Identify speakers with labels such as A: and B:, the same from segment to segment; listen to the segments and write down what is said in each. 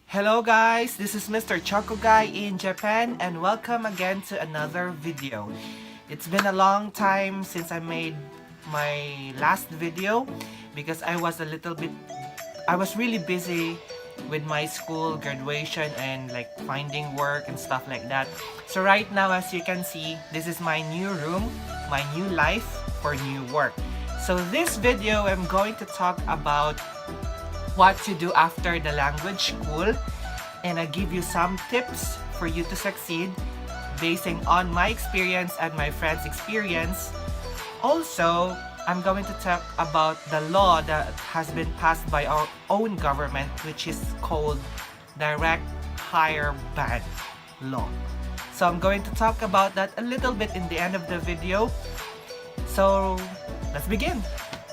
A: Hello guys, this is Mr. Choco Guy in Japan and welcome again to another video. It's been a long time since I made my last video because I was really busy with my school graduation and like finding work and stuff like that. So right now, as you can see, this is my new room, my new life for new work. So this video, I'm going to talk about what to do after the language school, and I give you some tips for you to succeed basing on my experience and my friends' experience. Also, I'm going to talk about the law that has been passed by our own government, which is called Direct Hire Ban Law. So I'm going to talk about that a little bit in the end of the video. So let's begin.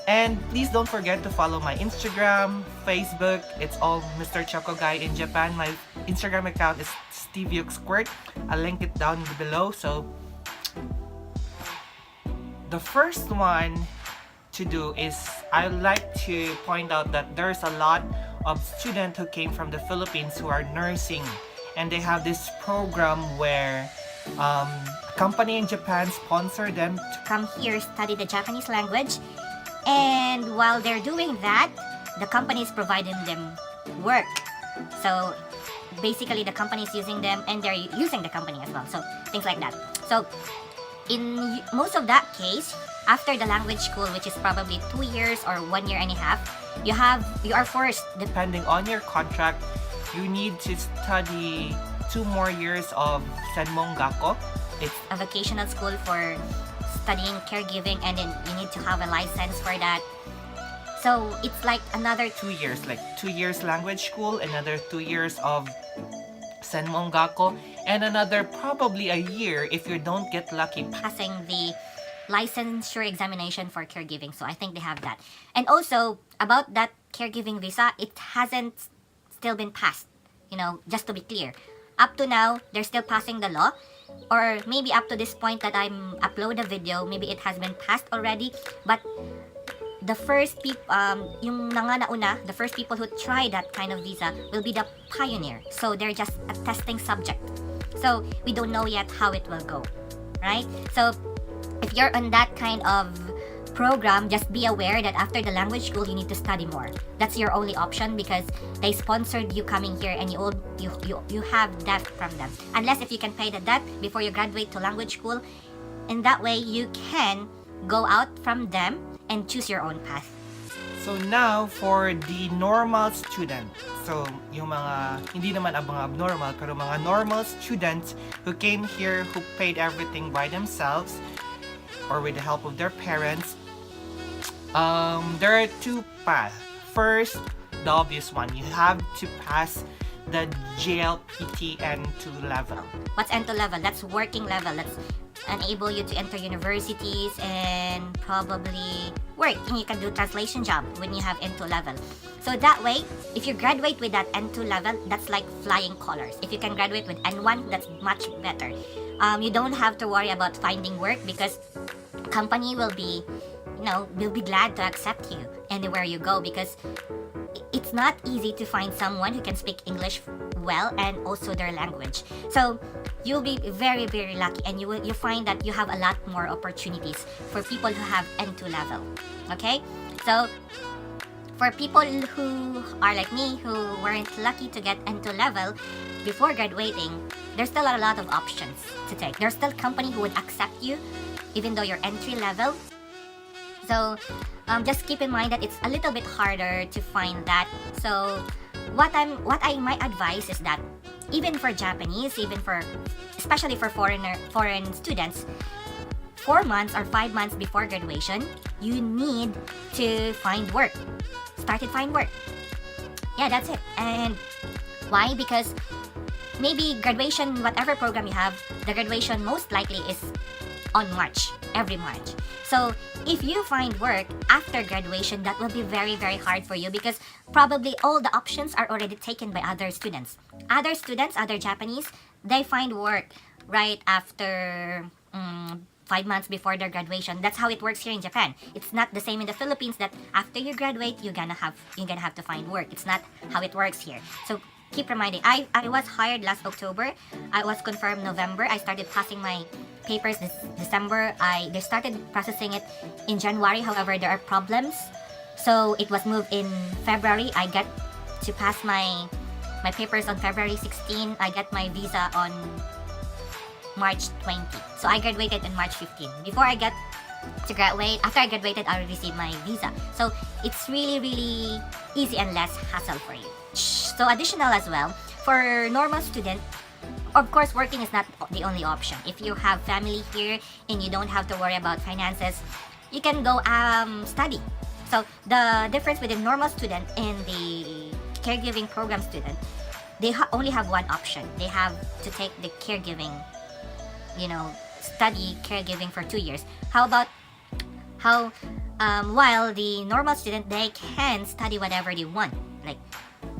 A: And please don't forget to follow my Instagram, Facebook. It's all Mr. Choco Guy in Japan. My Instagram account is SteveYukSquirt. I'll link it down below. So the first one to do is I like to point out that there's a lot of students who came from the Philippines who are nursing, and they have this program where a company in Japan sponsor them to
B: come here study the Japanese language, and while they're doing that, the company is providing them work. So basically the company is using them and they're using the company as well, so things like that. So in most of that case, after the language school, which is probably 2 years or 1 year and a half, you are forced,
A: depending on your contract, you need to study 2 more years of Senmongako. It's
B: a vocational school for studying caregiving, and then you need to have a license for that. So it's like another
A: 2 years, like 2 years language school, another 2 years of Senmongako, and another probably a year if you don't get lucky
B: passing the licensure examination for caregiving. So I think they have that. And also about that caregiving visa, it hasn't still been passed, just to be clear. Up to now, they're still passing the law, or maybe up to this point that I'm upload a video, maybe it has been passed already. But the first people, the first people who try that kind of visa will be the pioneer. So they're just a testing subject. So we don't know yet how it will go, right? So if you're on that kind of program, just be aware that after the language school, you need to study more. That's your only option because they sponsored you coming here, and you have debt from them. Unless if you can pay the debt before you graduate to language school, in that way you can go out from them and choose your own path.
A: So now for the normal student. So yung mga hindi naman abnormal, pero mga normal students who came here, who paid everything by themselves or with the help of their parents. There are 2 paths. First, the obvious one. You have to pass the JLPT N2 level.
B: What's N2 level? That's working level. That's enable you to enter universities and probably work. And you can do translation job when you have N2 level. So that way, if you graduate with that N2 level, that's like flying colors. If you can graduate with N1, that's much better. You don't have to worry about finding work because company will be glad to accept you anywhere you go, because it's not easy to find someone who can speak English well and also their language. So you'll be very, very lucky, and you find that you have a lot more opportunities for people who have N2 level. Okay? So for people who are like me, who weren't lucky to get N2 level before graduating, there's still a lot of options to take. There's still company who would accept you even though you're entry level. So just keep in mind that it's a little bit harder to find that. So what I might advise is that even for Japanese, especially for foreign students, 4 months or 5 months before graduation, you need to find work. Find work. Yeah, that's it. And why? Because maybe graduation, whatever program you have, the graduation most likely is on March, every March. So if you find work after graduation, that will be very, very hard for you because probably all the options are already taken by other students. Other Japanese, they find work right after 5 months before their graduation. That's how it works here in Japan. It's not the same in the Philippines that after you graduate, you're gonna have to find work. It's not how it works here. So keep reminding. I was hired last October. I was confirmed November. I started passing my papers this December. They started processing it in January. However, there are problems. So it was moved in February. I got to pass my papers on February 16. I got my visa on March 20. So I graduated in March 15. Before I got to graduate, after I graduated, I received my visa. So it's really, really easy and less hassle for you. So additional as well, for normal student, of course, working is not the only option. If you have family here and you don't have to worry about finances, you can go study. So the difference with the normal student and the caregiving program student, they only have one option. They have to take the caregiving, study caregiving for 2 years. While the normal student, they can study whatever they want, like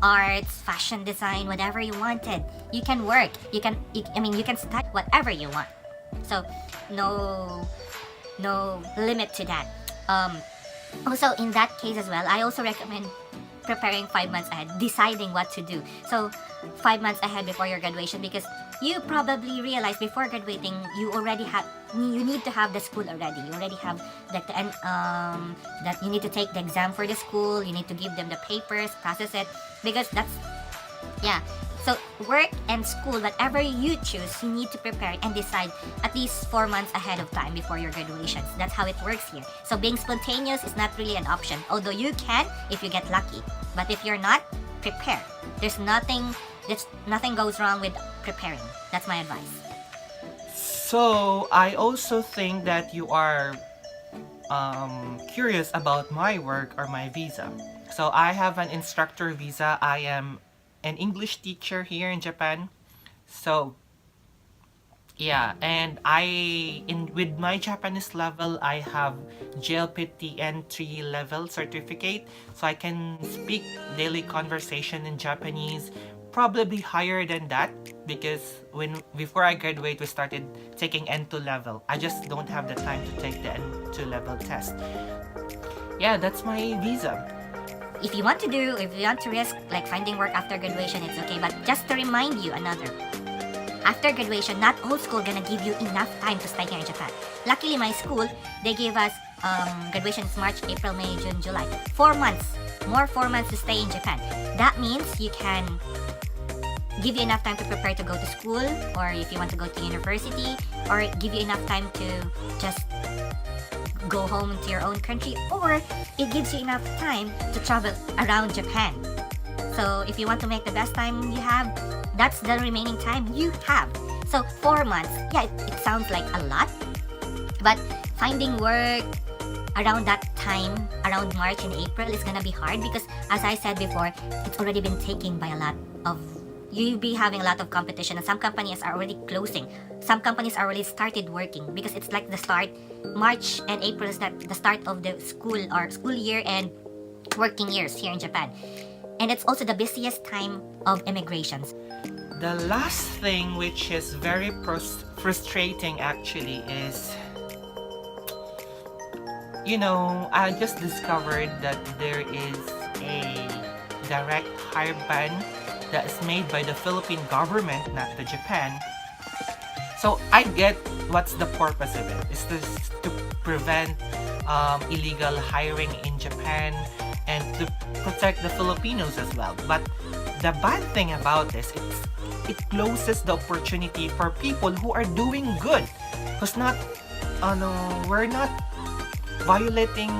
B: arts, fashion design, whatever you wanted. You can work. You can study whatever you want. So no limit to that. Also, in that case as well, I also recommend preparing 5 months ahead, deciding what to do. So 5 months ahead before your graduation, because you probably realize before graduating, you need to have the school already. You already have that you need to take the exam for the school. You need to give them the papers, process it, because so work and school, whatever you choose, you need to prepare and decide at least 4 months ahead of time before your graduations. That's how it works here. So being spontaneous is not really an option, although you can if you get lucky. But if you're not, prepare. Nothing goes wrong with preparing. That's my advice.
A: So I also think that you are curious about my work or my visa. So I have an instructor visa. I am an English teacher here in Japan. So yeah, and with my Japanese level, I have JLPT N3 level certificate, so I can speak daily conversation in Japanese, probably higher than that, because before I graduate, we started taking N2 level. I just don't have the time to take the N2 level test. Yeah, that's my visa.
B: If you want to risk like finding work after graduation, it's okay. But just to remind you after graduation, not all school gonna give you enough time to stay here in Japan. Luckily, my school, they gave us graduation is March, April, May, June, July. 4 months. More 4 months to stay in Japan. That means you can give you enough time to prepare to go to school, or if you want to go to university, or give you enough time to just go home to your own country, or it gives you enough time to travel around Japan. So if you want to make the best time you have, that's the remaining time you have. So 4 months, yeah, it sounds like a lot, but finding work around that time, around March and April, is gonna be hard because, as I said before, it's already been taken by you'll be having a lot of competition, and some companies are already closing. Some companies already started working because it's like the start. March and April is the start of the school year and working years here in Japan. And it's also the busiest time of immigrations.
A: The last thing, which is very frustrating actually, is I just discovered that there is a direct hire ban that is made by the Philippine government, not the Japan. So I get what's the purpose of it. It's to prevent illegal hiring in Japan and to protect the Filipinos as well. But the bad thing about this, it closes the opportunity for people who are doing good. Because we're not violating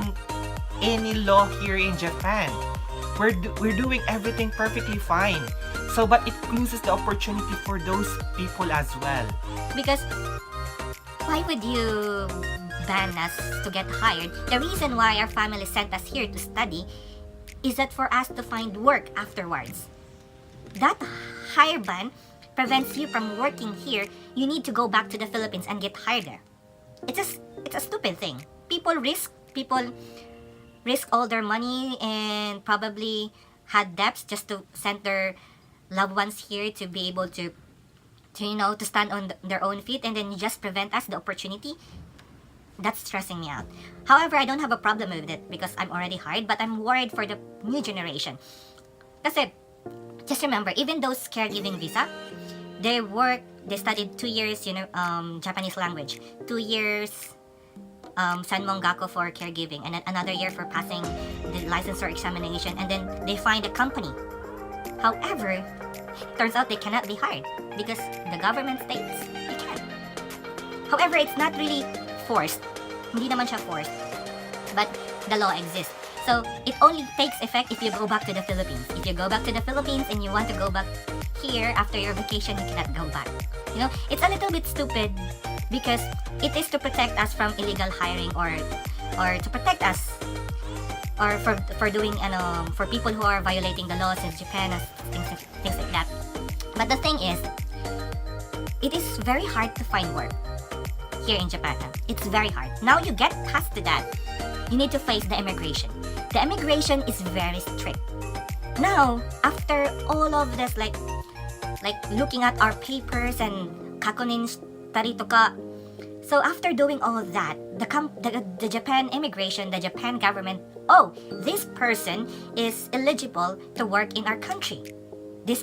A: any law here in Japan. We're doing everything perfectly fine. So, but it closes the opportunity for those people as well.
B: Because why would you ban us to get hired? The reason why our family sent us here to study is that for us to find work afterwards. That hire ban prevents you from working here. You need to go back to the Philippines and get hired there. It's a stupid thing. People risk all their money and probably had debts just to send their loved ones here to be able to stand on their own feet, and then you just prevent us the opportunity. That's stressing me out. However, I don't have a problem with it because I'm already hired, but I'm worried for the new generation. Kasi just remember, even those caregiving visa, they studied 2 years, Japanese language, 2 years Sanmongako for caregiving, and then another year for passing the licensure examination, and then they find a company. However, turns out they cannot be hired because the government states they can. However, it's not really forced. Hindi naman siya forced. But the law exists. So, it only takes effect if you go back to the Philippines. If you go back to the Philippines and you want to go back here after your vacation, you cannot go back. It's a little bit stupid because it is to protect us from illegal hiring or to protect us or for doing for people who are violating the laws in Japan, things like that. But the thing is, it is very hard to find work here in Japan. It's very hard. Now you get past to that, you need to face the immigration. The immigration is very strict. Now, after all of this, like looking at our papers and kakunin tari to ka. So after doing all of that, the Japan immigration, the Japan government, this person is eligible to work in our country. This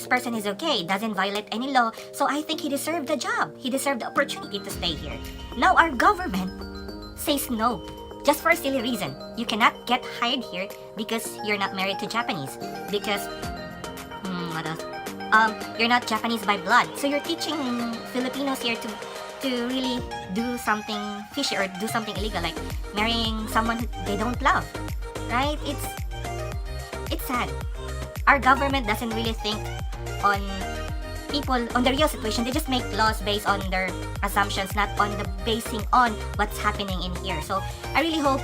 B: person is okay, doesn't violate any law, so I think he deserved the job. He deserved the opportunity to stay here. Now our government says no, just for a silly reason. You cannot get hired here because you're not married to Japanese. Because, what else? You're not Japanese by blood. So you're teaching Filipinos here to really do something fishy or do something illegal, like marrying someone who they don't love. Right? It's sad. Our government doesn't really think on people, on the real situation. They just make laws based on their assumptions, not on the basing on what's happening in here. So I really hope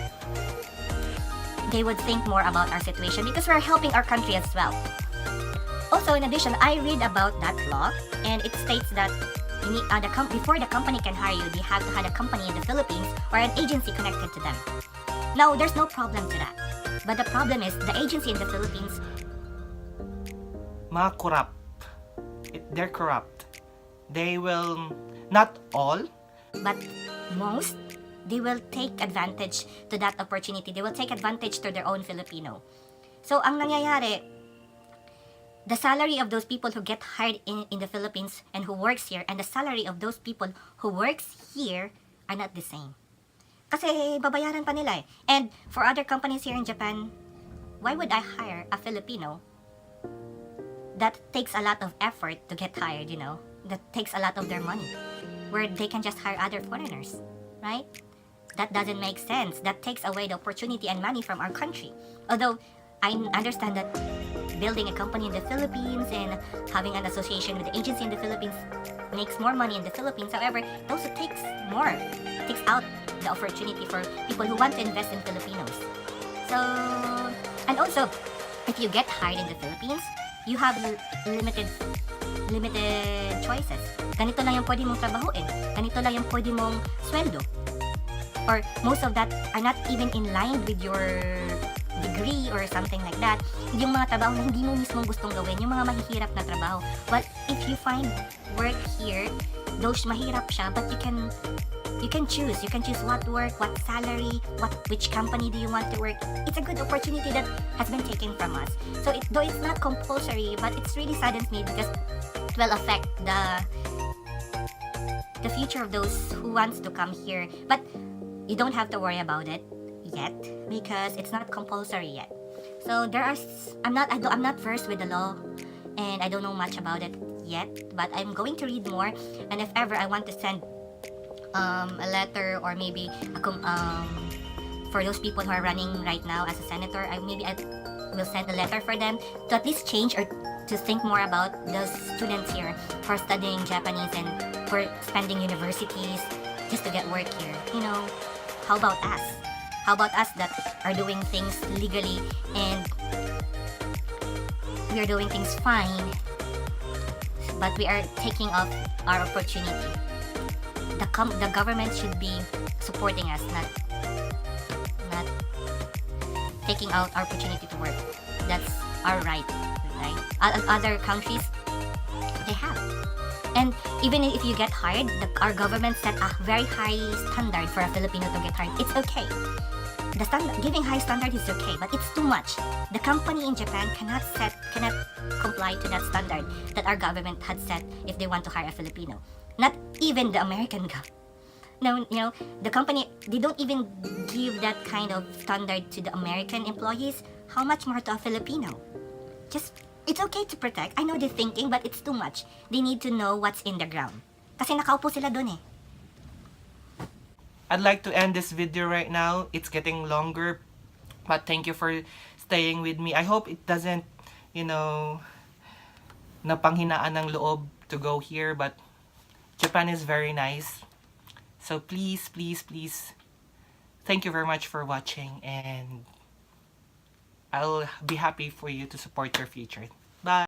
B: they would think more about our situation because we're helping our country as well. Also, in addition, I read about that law, and it states that you need, before the company can hire you, they have to have a company in the Philippines or an agency connected to them. Now, there's no problem to that. But the problem is, the agency in the Philippines,
A: Mga corrupt. They're corrupt. They will, not all,
B: but most, they will take advantage to that opportunity. They will take advantage to their own Filipino. So, ang nangyayari, the salary of those people who get hired in the Philippines and who works here, and the salary of those people who works here are not the same. Kasi babayaran pa nila eh. And for other companies here in Japan, why would I hire a Filipino that takes a lot of effort to get hired, that takes a lot of their money, where they can just hire other foreigners, right? That doesn't make sense. That takes away the opportunity and money from our country. Although, I understand that building a company in the Philippines and having an association with the agency in the Philippines makes more money in the Philippines. However, it also takes out the opportunity for people who want to invest in Filipinos. So, and also, if you get hired in the Philippines, you have limited choices. Ganito lang yung pwede mong trabahuin. Ganito lang yung pwede mong sweldo. Or most of that are not even in line with your degree or something like that. Yung mga trabaho na hindi mo mismong gustong gawin, yung mga mahihirap na trabaho. But if you find work here, those mahirap siya, but you can choose. You can choose what work, what salary, which company do you want to work. It's a good opportunity that has been taken from us. So though it's not compulsory, but it's really saddens me because it will affect the future of those who wants to come here. But you don't have to worry about it yet because it's not compulsory yet. So I'm not versed with the law and I don't know much about it yet, but I'm going to read more, and if ever I want to send a letter or maybe for those people who are running right now as a senator, I will send a letter for them to at least change or to think more about those students here for studying Japanese and for spending universities just to get work here. How about us? How about us that are doing things legally and we are doing things fine, but we are taking off our opportunity? The government should be supporting us, not taking out our opportunity to work. That's our right? Other countries, they have. And even if you get hired, our government set a very high standard for a Filipino to get hired. It's okay. The standard, giving high standard is okay, but it's too much. The company in Japan cannot comply to that standard that our government had set if they want to hire a Filipino. Not even the American government. No, you know, the company, they don't even give that kind of standard to the American employees. How much more to a Filipino? Just, it's okay to protect. I know they're thinking, but it's too much. They need to know what's in the ground. Kasi nakaupo sila dun eh.
A: I'd like to end this video right now. It's getting longer, but thank you for staying with me. I hope it doesn't, you know, napanghinaan ng loob to go here, but Japan is very nice. So please, please, please, thank you very much for watching, and I'll be happy for you to support your future.